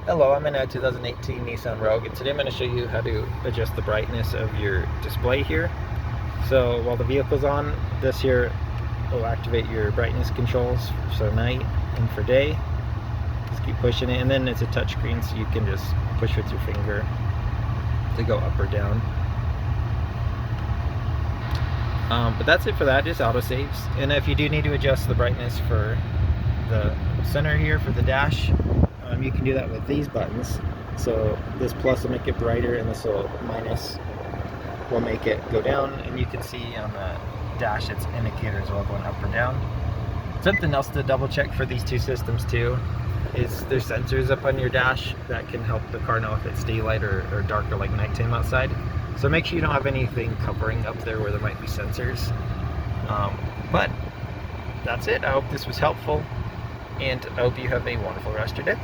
Hello, I'm in a 2018 Nissan Rogue, and today I'm going to show you how to adjust the brightness of your display here. So while the vehicle's on, this here will activate your brightness controls for night and for day. Just keep pushing it, and then it's a touch screen, so you can just push with your finger to go up or down. But that's it for that, just auto saves. And if you do need to adjust the brightness for the center here for the dash, you can do that with these buttons. So this plus will make it brighter, and this minus will make it go down. And you can see on the dash its indicators will going up or down. Something else to double check for these two systems too is there's sensors up on your dash that can help the car know if it's daylight or darker, like nighttime outside. So make sure you don't have anything covering up there where there might be sensors. But that's it. I hope this was helpful, and I hope you have a wonderful rest of your day.